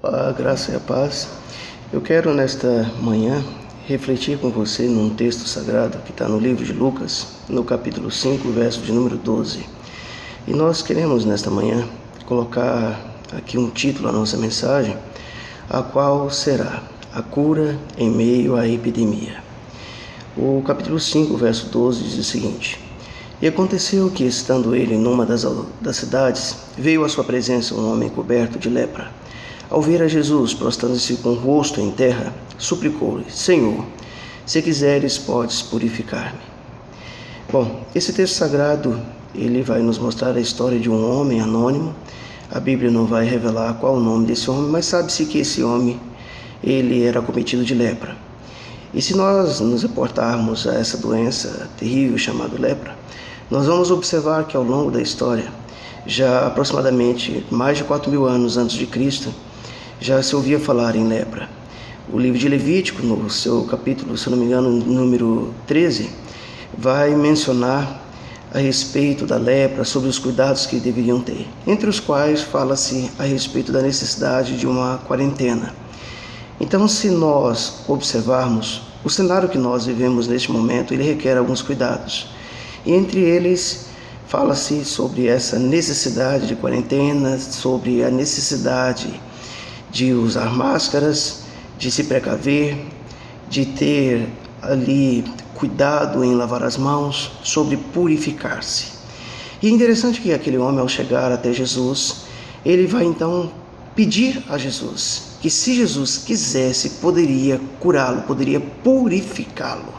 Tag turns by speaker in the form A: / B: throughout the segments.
A: A graça e a paz. Eu quero nesta manhã refletir com você num texto sagrado que está no livro de Lucas, no capítulo 5, verso de número 12. E nós queremos nesta manhã colocar aqui um título à nossa mensagem, a qual será a cura em meio à epidemia. O capítulo 5, verso 12 diz o seguinte: E aconteceu que, estando ele numa das cidades, veio à sua presença um homem coberto de lepra. Ao ver a Jesus, prostrando-se com o rosto em terra, suplicou-lhe: Senhor, se quiseres, podes purificar-me. Bom, esse texto sagrado, ele vai nos mostrar a história de um homem anônimo. A Bíblia não vai revelar qual o nome desse homem, mas sabe-se que esse homem, ele era acometido de lepra. E se nós nos reportarmos a essa doença terrível chamada lepra, nós vamos observar que ao longo da história, já aproximadamente mais de 4.000 anos antes de Cristo, já se ouvia falar em lepra. O livro de Levítico, no seu capítulo, se não me engano, número 13, vai mencionar a respeito da lepra, sobre os cuidados que deveriam ter, entre os quais fala-se a respeito da necessidade de uma quarentena. Então, se nós observarmos o cenário que nós vivemos neste momento, ele requer alguns cuidados. E entre eles, fala-se sobre essa necessidade de quarentena, sobre a necessidade de usar máscaras, de se precaver, de ter ali cuidado em lavar as mãos, sobre purificar-se. E é interessante que aquele homem, ao chegar até Jesus, ele vai então pedir a Jesus que, se Jesus quisesse, poderia curá-lo, poderia purificá-lo.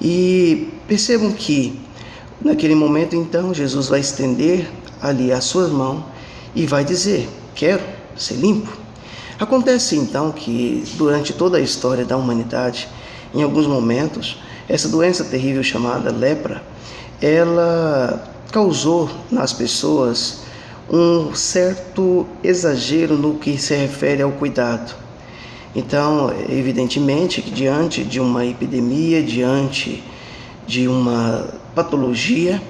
A: E percebam que naquele momento então Jesus vai estender ali as suas mãos e vai dizer: quero ser limpo. Acontece então que durante toda a história da humanidade, em alguns momentos, essa doença terrível chamada lepra, ela causou nas pessoas um certo exagero no que se refere ao cuidado. Então, evidentemente que diante de uma epidemia, diante de uma patologia,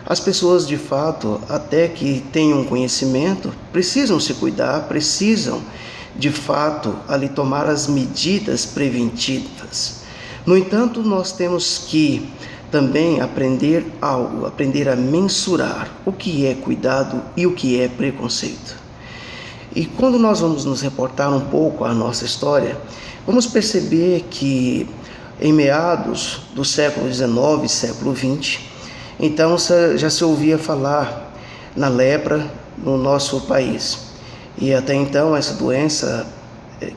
A: as pessoas de fato, até que tenham conhecimento, precisam se cuidar, precisam de fato ali tomar as medidas preventivas. No entanto, nós temos que também aprender algo, aprender a mensurar o que é cuidado e o que é preconceito. E quando nós vamos nos reportar um pouco à nossa história, vamos perceber que em meados do século XIX, século XX, então já se ouvia falar na lepra no nosso país. E até então essa doença,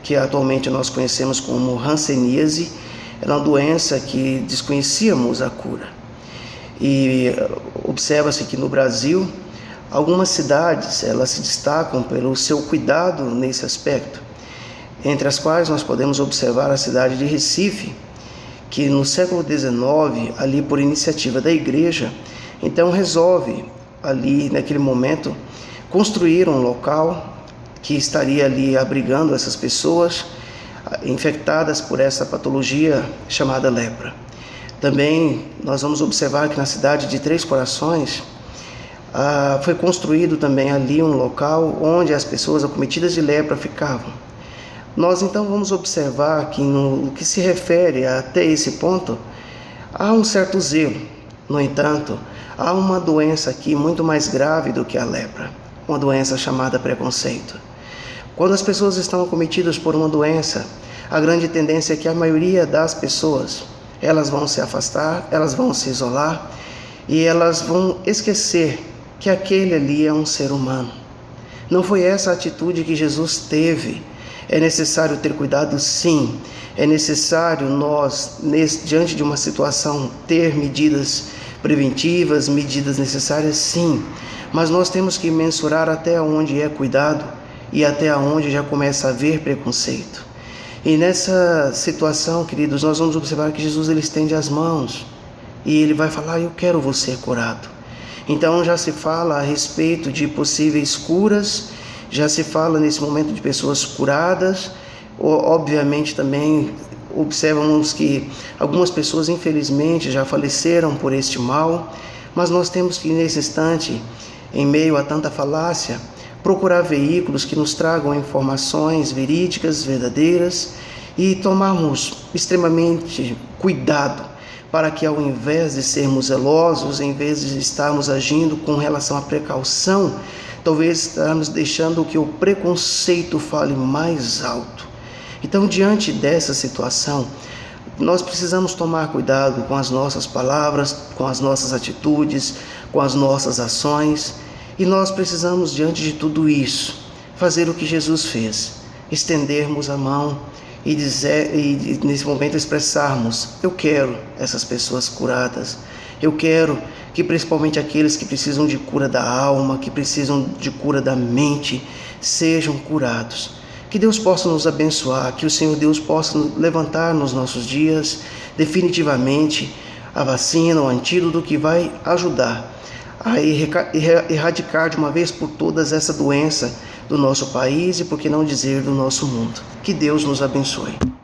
A: que atualmente nós conhecemos como hanseníase, era uma doença que desconhecíamos a cura. E observa-se que no Brasil, algumas cidades elas se destacam pelo seu cuidado nesse aspecto, entre as quais nós podemos observar a cidade de Recife, que no século XIX, ali por iniciativa da igreja, então resolve ali naquele momento construir um local que estaria ali abrigando essas pessoas infectadas por essa patologia chamada lepra. Também nós vamos observar que na cidade de Três Corações foi construído também ali um local onde as pessoas acometidas de lepra ficavam. Nós então vamos observar que no que se refere até esse ponto, há um certo zelo. No entanto, há uma doença aqui muito mais grave do que a lepra, uma doença chamada preconceito. Quando as pessoas estão acometidas por uma doença, a grande tendência é que a maioria das pessoas, elas vão se afastar, elas vão se isolar e elas vão esquecer que aquele ali é um ser humano. Não foi essa a atitude que Jesus teve. É necessário ter cuidado, sim. É necessário nós, diante de uma situação, ter medidas preventivas, medidas necessárias, sim. Mas nós temos que mensurar até onde é cuidado e até onde já começa a haver preconceito. E nessa situação, queridos, nós vamos observar que Jesus ele estende as mãos e ele vai falar: eu quero você curado. Então já se fala a respeito de possíveis curas, já se fala nesse momento de pessoas curadas. Obviamente também observamos que algumas pessoas infelizmente já faleceram por este mal, mas nós temos que nesse instante, em meio a tanta falácia, procurar veículos que nos tragam informações verídicas, verdadeiras, e tomarmos extremamente cuidado para que, ao invés de sermos zelosos, em vez de estarmos agindo com relação à precaução, talvez estarmos deixando que o preconceito fale mais alto. Então, diante dessa situação, nós precisamos tomar cuidado com as nossas palavras, com as nossas atitudes, com as nossas ações, e nós precisamos, diante de tudo isso, fazer o que Jesus fez, estendermos a mão e nesse momento expressarmos: eu quero essas pessoas curadas, eu quero que principalmente aqueles que precisam de cura da alma, que precisam de cura da mente, sejam curados. Que Deus possa nos abençoar, que o Senhor Deus possa levantar nos nossos dias definitivamente a vacina, o antídoto que vai ajudar a erradicar de uma vez por todas essa doença do nosso país e, por que não dizer, do nosso mundo. Que Deus nos abençoe.